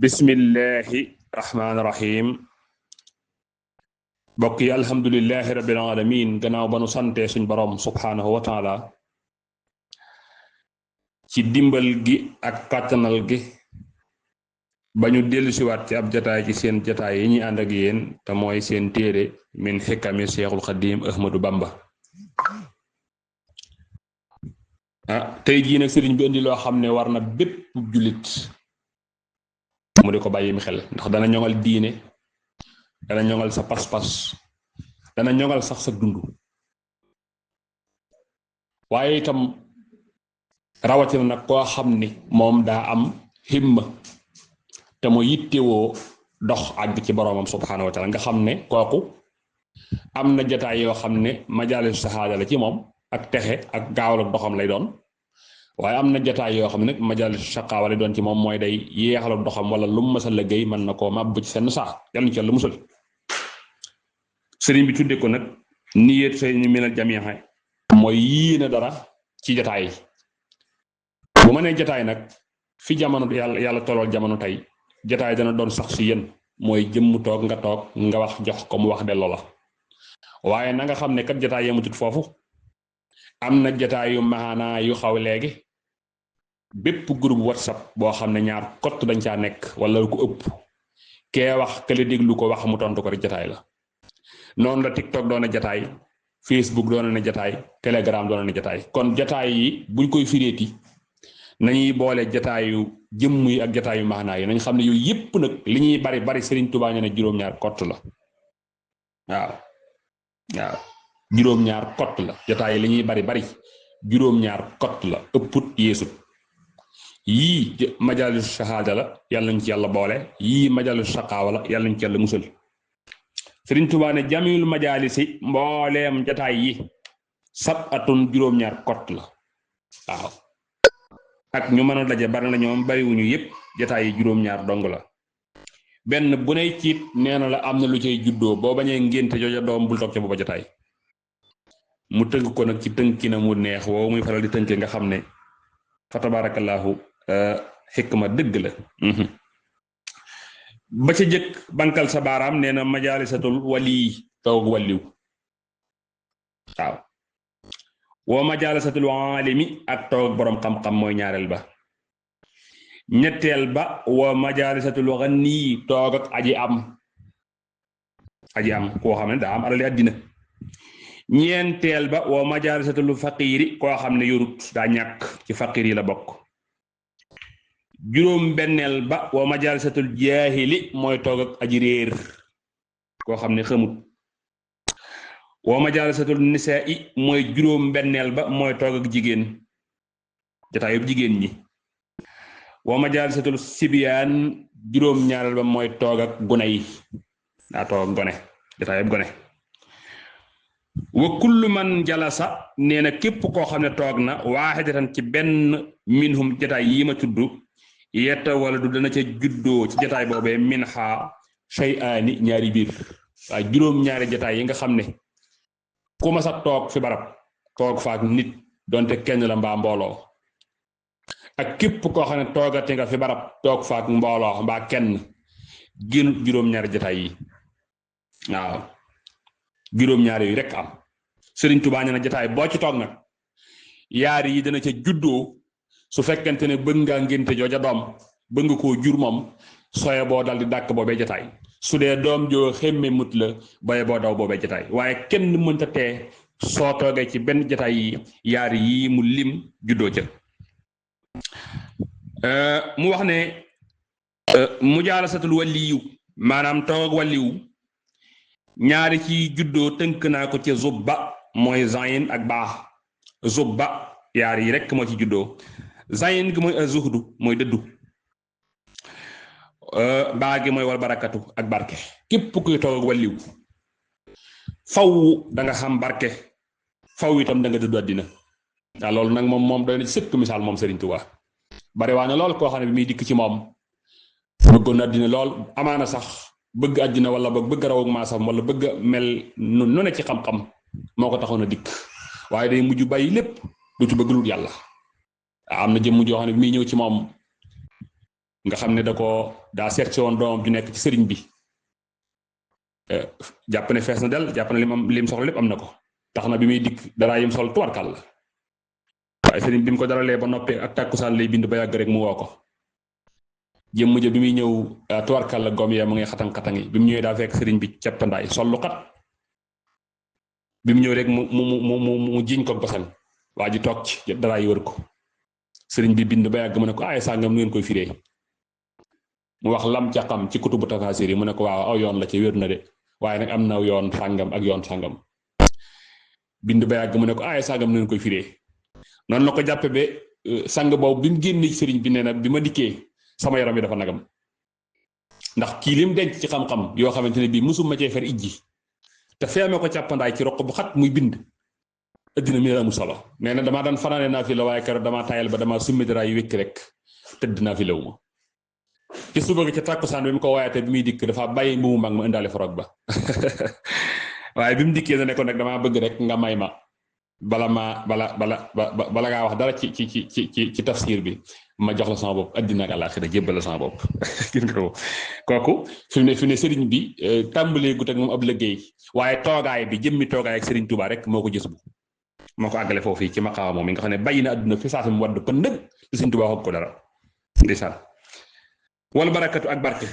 bismillahi rahmaani rahim bokk yi alhamdulillahi rabbil alamin gannaaw ba nu sante suñ borom subhaanahu wa taala ci dimbal gi ak kàttanal gi ba ñu dellusiwaat ci ab jataay ci seen jataay yi ñuy ànd ak yéen te mooy seen téere min xikami Seexul Xadiim Ahmadu Bamba tey jii nag sëriñ bi indi loo xam ne war na bépp jullit mu di ko bàyyi mi xel ndax dana ñoŋal diine dana ñoŋal sa pas-pas dana ñoŋal sax sa dund waaye itam rawatina nag koo xam ni moom daa am himma te mu yittewoo dox àgg ci boroomam subhaanahu wa taala nga xam ne kooku am na jataay yoo xam ne majaalis sahaada la ci moom ak texe ak gaawal ak doxam lay doon waaye am na jataay yoo xam ne nag majaalis shaqaawa lay doon ci moom mooy day yéexal ak doxam wala lu mu mës a liggéey mën na koo màbb ci seen saa yàlla ci yàlla musal sëriñ bi tudde ko nag niyet sëriñ minal jamiiha mooy yii na dara ci jataay yi bu ma nee jataay nag fi jamono yàlla tollool jamono tey jataay dana doon sax si yéen mooy jëmm toog nga wax jox ko mu wax delloo la waaye na nga xam ne kat jataay yemutut foofu am na jataay yu maanaa yu xaw léegi bépp groupe whatsapp boo xam ne ñaar kott dañ caa nekk wala lu ko ëpp kee wax kële déglu ko wax mu tontu ko rek jataay la noonu la TikTok doon na jataay Facebook doon na jataay Telegram doon na jataay kon jataay yi buñ koy fireeti nañuy boole jataayu jëmm yi ak jataayu maanaa yi nañ xam ne yooyu yépp nag li ñuy bari bari Sëriñ Tuubaa ne juróom-ñaar kott la waaw juróom-ñaar kott la jataay yi li ñuy bari juróom-ñaar kott la ëpput yeesut yii majaalis shahaada la yàlla nañ ci yàlla boole yii majaalis shaqaawa la yàlla nañ ci yàlla musal Sëriñ Tuubaa ne jamiul majaalisi mbooleem jataay yi sabatun juróom-ñaar kott la waaw ak ñu mën a daje bari na ñoom bariwuñu yépp jataay yi juróom-ñaar dong la benn bu ne ciit nee na la am na lu cay juddoo boo bañee ngénte jooja doom bul toog ca booba jataay mu tënk ko nag ci tënki na mu neex woowu muy faral di tënke nga xam ne fa tabaarakallaahu xikma dëgg la ba ca jëkk bankal sa baaraam nee na majaalisatul wali toog wàlliw waaw wa majaalisatul aalimi ak toog boroom xam-xam mooy ñaareel ba ñetteel ba wa majaalisatul ganni toog ak aji am koo xam ne daa am alali àddina ñeenteel ba wa majaalisatul faqiiri koo xam ne yorut daa ñàkk ci faqiir yi la bokk juróom benneel ba wa majaalisatul jaahili mooy toog ak aji réer koo xam ne xamut wa majaalisatul nisaa'i mooy juróom benneel ba mooy toog ak jigéen jataayub jigéen ñi wa majaalisatul sibyaan juróom ñaareel ba mooy toog ak gone yi daa toog ak gone jataayub gone wa kullu man jalasa nee na képp koo xam ne toog na waahidatan ci benn minhum jataay yi ma tudd yetta wala du dana ca juddoo ci jataay boobee min xaa shay'aani ñaari biir waaye juróom-ñaari jataay yi nga xam ne ku ma sa toog fi barab toog faak nit donte kenn la mbaa mbooloo ak képp koo xam ne toogati nga fi barab toog faak mbooloo mbaa kenn génn juróom-ñaari jataay yi waaw juróom-ñaari yi rek am Sëriñ Tuubaa nee na jataay boo ci toog nag yaari yi dana ca juddoo su fekkente ne bëgg ngaa ngénte jooja doom bëgg nga koo jur moom soye boo dal di dàkk boobee jataay su dee doom joo xemme mut la boye boo daw boobee jataay waaye kenn mënta tee soo toogee ci benn jataay yi yaari yi mu lim juddoo ca mu wax ne mujaalasatul waliyu maanaam toog ak waliyu ñaari ci juddoo tënk naa ko ci zubba mooy zayin ak baax zubba yaar yi rek moo ci juddoo zayin gi mooy azuhdu mooy dëddu baa gi mooy wal barakatu ak barke képp kuy toog ak wàlliw faw da nga xam barke faw itam da nga dëddu àddina waaw loolu nag moom doy na ci sëkk misaal moom Sëriñ Tuubaa bari waa ne lool koo xam ne bi muy dikk ci moom bëggoon àddina lool amaana sax bëgg àddina wala bëgg raw ak maasam wala bëgg mel nu ne ci xam-xam moo ko taxoon a dikk waaye day mujj bàyyi lépp du ci bëgg lu yàlla am na jëmm joo xam ne bi muy ñëw ci moom nga xam ne daa seet si woon doomam ju nekk ci sëriñ bi jàpp ne fees na del jàpp ne lim soxla lépp am na ko tax na bi muy dikk daraa yim sol tuwarkal la waaye sëriñ bi mu ko daralee ba noppee ak tàkkusaan lay bind ba yàgg rek mu woo ko jëmm ja bi muy ñëw tuwarkal la goom yee mu ngay xatang-xatangi bi mu ñëwee daa fekk sëriñ bi ceppandaay sol lu xat bi mu ñëw rek mu jiñ ko basan waa ji toog ci daraa yi wër ko sëriñ bi bind ba yàgg mu ne ko ay sàngam nu ngeen koy firee mu wax lam ca xam ci kutubu tafasir yi mu ne ko waaw aw yoon la ci wér na de waaye nag am na yoon sàngam ak yoon sàngam bind ba yàgg mu ne ko ay sàngam nu ngeen koy firee noonu la ko jàppe ba sang boobu bi mu génnee sëriñ bi nee na bi ma dikkee sama yaram yi dafa nagam ndax kii lim denc ci xam-xam yoo xamante ne bii musuma cee fer ijji te feeme ko càppandaay ci roq bu xat muy bind addina mi amul solo nee na damaa daan fanaane naa fi la waaye keroog damaa tayal ba damaa summi dara yu wékk rek tëdd naa fi law ma ci suba gi ca tàkkusaan bi mu ko waayate bi muy dikk dafa bàyyi mbumu mag ma indaale forog ba waaye bi mu dikkee na ne ko nag damaa bëgg rek nga may ma bala ngaa wax dara ci tafsir bi ma jox la sama bopp addina ak àllaaxira jébbal la sama bopp gis nga ko kooku fi mu ne sëriñ bi tàmbalee gut ak moom ab liggéey waaye toogaay bi jëmmi toogaay ak sëriñ Tuubaa rek moo ko gis bu moo ko àggale foofu yi ci maqaama moom mi nga xam ne bàyyi na adduna fi saa si mu wadd pëndëg te sëriñ Tuubaa xoog ko dara ndeysaan wal barakatu ak barke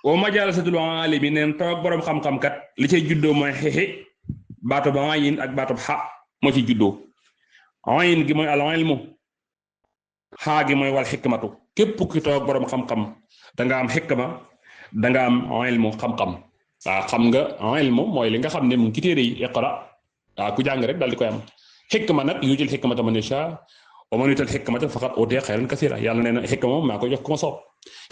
wa majalisatul alimi neen toog boroom xam-xam kat li cay juddoo mooy xexe baatu ba ayin ak baatu xa moo ci juddoo ayin gi mooy al ilmu xaa gi mooy wal xikmatu képp ki toog boroom xam-xam danga am xikma danga am ilmu xam-xam waaw xam nga ilmu mooy li nga xam ne mu ngi ci téere yi iqra waaw ku jàng rek dal di koy am xikma nag yuutil xikmata man yashaa wa man yuutal xikmata faqad utiya xayran kasiira yàlla nee na xikma moom maa ko jox ko ma soob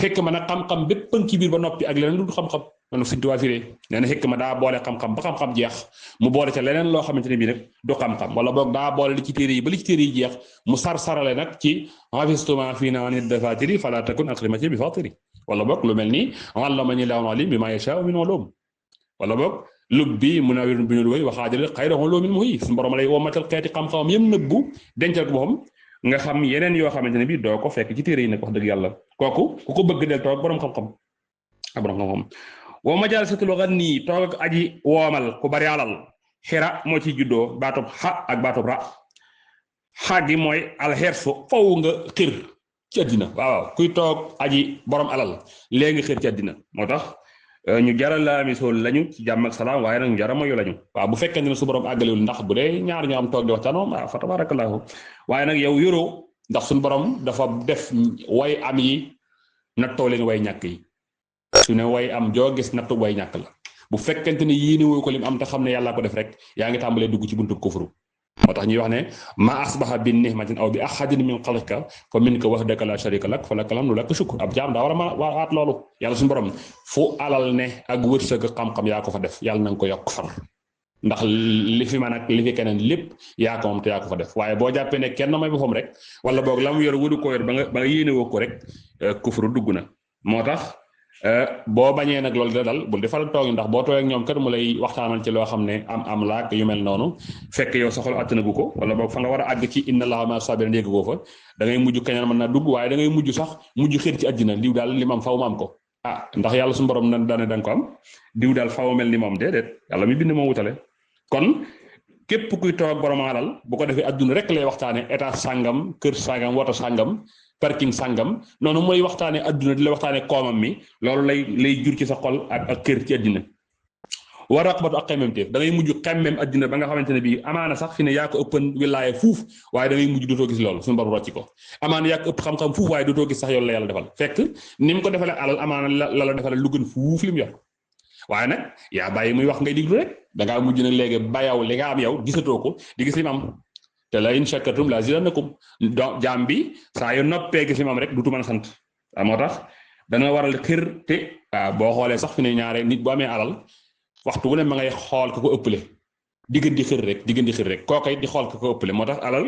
xikma nag xam-xam bépp ci biir ba noppi ak leneen lu dul xam-xam noonu Sëriñ Tuubaa firee nee na xikma daa boole xam-xam ba xam-xam jeex mu boole ca leneen loo xamante ne bii nag du xam-xam wala boog daa boole li ci téere yi ba li ci téere yi jeex mu sarale nag ci hafiztuma fiina ani dafatiri fala takun akrimati bi fatiri wala boog lu mel ni allamani llaahu al-aliim bimaa yashaa'u min ulum wala boog lub bi munawwirun bi nuuri wa xaajal xayra uluumin muhyi suñu borom lay womatal xeeti xam-xamam yëm nëbbu dencal ko boppam nga xam yeneen yoo xamante ne bii doo ko fekk ci téere yi nag wax dëgg yàlla kooku ku ko bëgg del toog boroom xam-xam ak boroom xam-xam wa majalisatul ganni toog ak aji woomal ku bari alal xira moo ci juddoo baatub xa ak baatub ra xa gi mooy alxersu faw nga xir ci àddina waaw kuy toog aji borom alal léegi nga xir ci àddina moo tax ñu jaral la misool lañu ci jàmm ak salaam waaye nag ñu jara moyu lañu waaw bu fekkente ne su borom àggalewul ndax bu dee ñaar ñoo am toog di waxtaan moom fa tabarakallahu waaye nag yow yoroo ndax suñu borom dafa def way am yi nattoo leen way ñàkk yi su ne way am joo gis nattu way ñàkk la bu fekkente ne yéene woo ko lim am te xam ne yàllaa ko def rek yaa ngi tàmbalee dugg ci buntu kufru moo tax ñuy wax ne ma asbaha bi nihmatin aw bi ahadin min xalqika fa minka wahdaka la sharika lak fa laka lamdu laka shukr ab jaam daa war a mën a waat loolu yàlla suñu borom fu alal ne ak wërsëg xam-xam yaa ko fa def yàlla na nga ko yokk far ndax li fi man ak li fi keneen lépp yaa ko moom te yaa ko fa def waaye boo jàppee ne kenn may boppam rek wala boog la mu yor wëdu ko yor ba nga yéene woo ko rek kufru dugg na moo tax boo bañee nag loolu da dal bul di faral toog ndax boo toogee ak ñoom kër mu lay waxtaanal ci loo xam ne am laak yu mel noonu fekk yow soxla attanagu ko wala boog fa nga war a àgg ci inna allaha ma sabirin yégg koo fa da ngay mujj kañaan mën naa dugg waaye da ngay mujj sax mujj xër ci àddina diw daal li ma am faw ma am ko ndax yàlla suñu borom na daane da nga ko am diw daal faw mel ni moom déedéet yàlla mi bind moo wutale kon képp kuy toog borom alal bu ko defee àdduna rek lay waxtaane état sàngam kër sàngam woto sàngam parking sàngam noonu mooy waxtaane adduna di la waxtaane koomam mi loolu lay jur ci sa xol ak kër ci addina war raqbatu ak xemmemteef da ngay mujj xemmem addina ba nga xamante ne bii amaana sax fi ne yaa ko ëppan wilaaye fuuf waaye da ngay mujj dootoo gis loolu suñu borom rocci ko amaana yaa ko ëpp xam-xam fuuf waaye dootoo gis sax yow la yàlla defal fekk ni mu ko defalee alal amaana la defal lu gën fuuf li mu yor waaye nag yaa bàyyi muy wax ngay diglu rek da ngaa mujj nag léegi bayaw li nga am yow gisatoo ko di gis li mu am te la in shakartum la zidannakum donc jaam bi saa yu noppee gis li mu am rek dutu mën a sant moo tax dana waral xir te boo xoolee sax fi ne ñaare nit bu amee alal waxtu wu ne ma ngay xool ka ko ëppale diggante xir rek kooka it di xool ka ko ëppale moo tax alal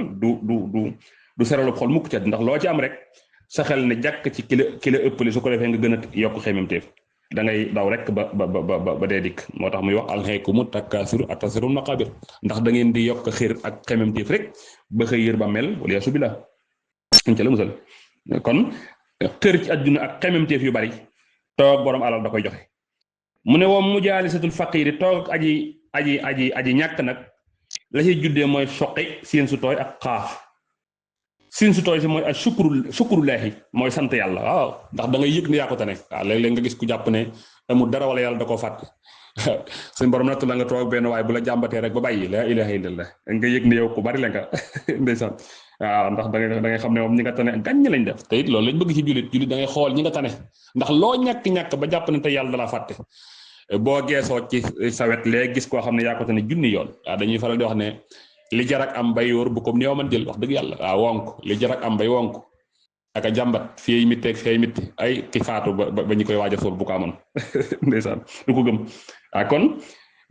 du seralu xol mukk ca ndax loo ci am rek sa xel ne jàkk ci ki la ëppale su ko defee nga gën a yokk xememteef da ngay daw rek ba dee dikk moo tax muy wax alhaykumu takaasuru hatta zurtumul maqaabir ndax da ngeen di yokk xir ak xememteef rek ba xëy yër ba mel wala yasubillah ca la musal kon xër ci adduna ak xememteef yu bari toog borom alal da koy joxe mu ne woom mujaalisatul faqiiri toog ak aji ñàkk nag la ciy juddee mooy soqi siin su tooy ak xaaf siin su tooy si mooy ak sukkurullaahi mooy sant yàlla waaw ndax da ngay yëg ne yaa ko tane waaw léeg-léeg nga gis ku jàpp ne amul dara wala yàlla da koo fàtte suñ borom nattu la nga toog benn waaye bu la jàmbatee rek ba bàyyi la ilaha illallah nga yëg ne yow ku bari la nga ndeysaan waaw ndax da ngay xam ne moom ñi nga tane gàññ lañ def te it loolu lañ bëgg ci jullit da ngay xool ñi nga tane ndax loo ñàkk-ñàkk ba jàpp ne te yàlla da laa fàtte boo geesoo ci sa wet léegi gis koo xam ne yaa ko tane junni yoon waaw dañuy faral di wax ne li jarak am bay wóor bu comme néew man jël wax dëgg yàlla waaw wonk li jarak am bay wonk aka jàmbat fii mitteeg fii mitti ay ki faatu ba ñu koy waaj a suul bu ko amoon ndeysaan du ko gëm waaw kon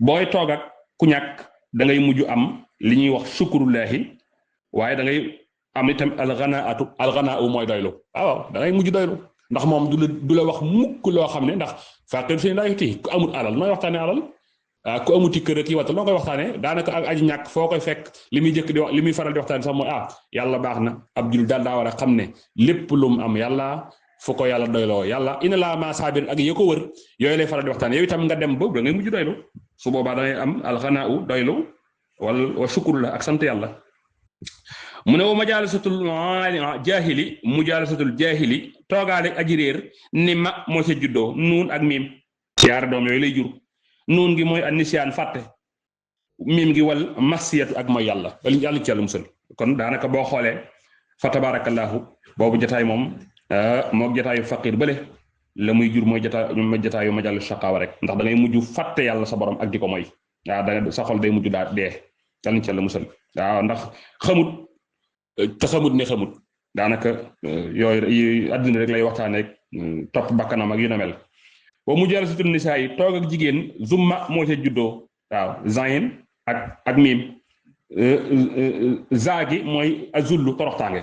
booy toog ak ku ñàkk da ngay mujj am li ñuy wax sukkurullaahi waaye da ngay am itam alxanaau mooy doylu waaw da ngay mujj doylu ndax moom du la wax mukk loo xam ne ndax faqir fi laa yuti ku amul alal nooy waxtaane alal ku amuti kër ak yi wata loo koy waxtaane daanaka ak aji ñàkk foo koy fekk li muy jëkk di wax li muy faral di waxtaane sax mooy yàlla baax na ab jul daal daa war a xam ne lépp lu mu am yàlla fu ko yàlla doyloo yàlla ina laa ma saabir ak yo ko wër yooyu lay faral di waxtaane yow itam nga dem ba da ngay mujj doylu su boobaa da ngay am alxanaau doylu wa shukur la ak sant yàlla mu ne wa mujaalasatul jaahili toogaale aji réer ni ma moo ca juddoo nuun ak miim yaara doom yooyu lay jur nuun gi mooy annisiyaan fàtte miim gi wal masiyatu ak mooy yàlla yàlla ci yàlla musal kon daanaka boo xoolee fa tabarakallahu boobu jataay moom moog jataayu faqir bële la muy jur mooy jataayu majal shaqaawa rek ndax da ngay mujj fàtte yàlla sa borom ak di ko mooy waaw da sa xol day mujj daa dee yàlla ci yàlla musal waaw ndax xamut ne xamut daanaka yooyu adduna rek lay waxtaane rek topp bakkanam ak yu na mel boo mu jël sutul nisaa yi toog ak jigéen zumma moo ca juddoo waaw zayin ak miim zaagi mooy azullu toroxtaange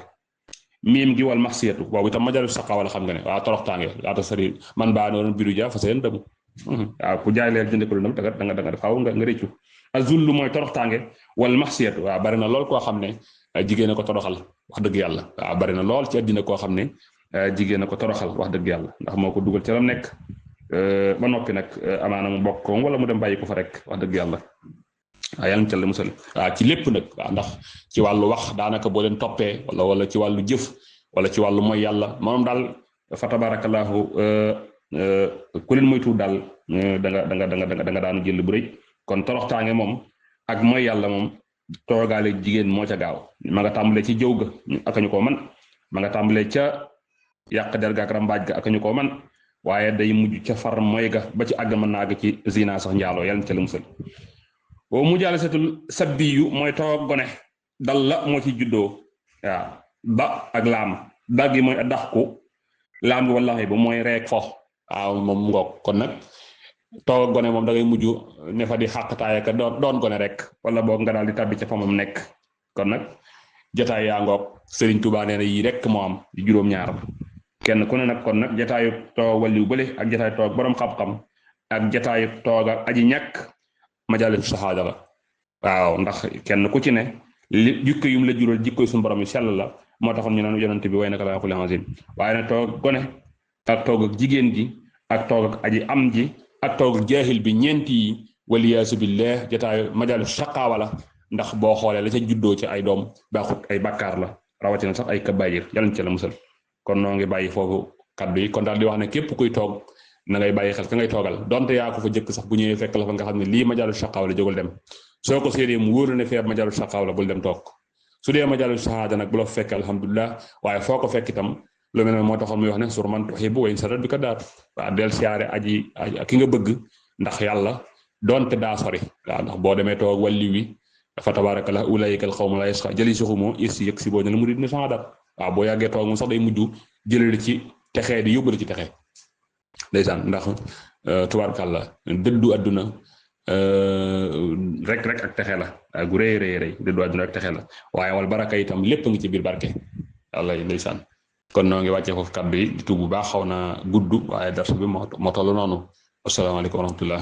miim gi wal maxsiyatu boobu itam majalu saqa wala xam nga ne waaw toroxtaange laata sari man baa noonu biru ja fa seen dëmu waaw ku jaay leel jënde ko lu nag da nga faaw nga réccu azullu mooy toroxtaange wal maxsiyatu waaw bari na lool koo xam ne jigéen a ko toroxal wax dëgg yàlla waaw bari na lool ci àddina koo xam ne jigéen a ko toroxal wax dëgg yàlla ndax moo ko dugal ci lam nekk ba noppi nag amaana mu bokk ko wala mu dem bàyyi ko fa rek wax dëgg yàlla waaw yàlla na ca la musal waaw ci lépp nag waaw ndax ci wàllu wax daanaka boo leen toppee wala ci wàllu jëf wala ci wàllu mooy yàlla moom daal fa tabarakallahu ku leen moytu daal da nga daanu jël bu rëy kon toroxtaange moom ak mooy yàlla moom toogaale jigéen moo ca gaaw ma nga tàmbalee ci jëw ga ak ñu ko man ma nga tàmbalee ca yàq der ga ak rambaaj ga ak ñu ko man waaye day mujj ca far mooy ga ba ci àgg mën naa àgg ci zina sax njaaloo yàlla na ca la musal boo mu jaale setul sabbiyu mooy toog gone dal la moo ci juddoo waaw ba ak laam ba gi mooy dax ku laam gi wallahi ba mooy reek fo waaw moom ngoog kon nag toog gone moom da ngay mujj ne fa di xàqtaay ka doon gone rek wala boog nga daal di tabbi ca famam nekk kon nag jataay yaa ngoog Serigne Touba nee na yii rek moo am di juróom-ñaar kenn ku ne nag kon nag jataayu toog waliw bële ak jataayu toog borom xam-xam ak jataayu toog ak aji ñàkk majalis sahaada la waaw ndax kenn ku ci ne li jikko yum la jural jikko suñu borom yi sell la moo taxoon ñu naan yonent bi way naka la xul azim waaye nag toog gone ak toog ak jigéen ji ak toog ak aji am ji ak toog jaahil bi ñeenti yi waliyaasu billah jataayu majalis shaqaawa la ndax boo xoolee la ca juddoo ci ay doom baaxut ay bakkaar la rawatina sax ay kabaayir yàlla ci la musal kon noo ngi bàyyi foofu kaddu yi kon daal di wax ne képp kuy toog na ngay bàyyi xel ka ngay toogal donte yaa ko fa jëkk sax bu ñëwee fekk la fa nga xam ne lii majalis shaqaawa la jógal dem soo ko séenee mu wóor ne fee majalis shaqaawa la bul dem toog su dee majalis sahaada nag bu la fa fekk alhamdulilah waaye foo ko fekk itam lu mel ne moo taxoon muy wax ne sur man tuhibbu wa in sarat bi ka daat waaw del siyaare aji ki nga bëgg ndax yàlla donte daa sori waaw ndax boo demee toog wàlli wi fa tabarakallah ulaayika al qawmu la yasqa jëli suxumoo is yëg si boo ne la murid ne sahadat waaw boo yàggee toog moom sax day mujj jëlali ci texee di yóbbali ci texee ndeysaan ndax tubaarkàlla dëddu àdduna rek ak texe la gu rëy dëddu àdduna rek texe la waaye wal baraka itam lépp ngi ci biir barke walla ndeysaan kon noo ngi wàccee foofu kàddu yi di tuub bu baax xaw na gudd waaye darsu bi moo tollu noonu asalaamaaleykum wa rahmatullah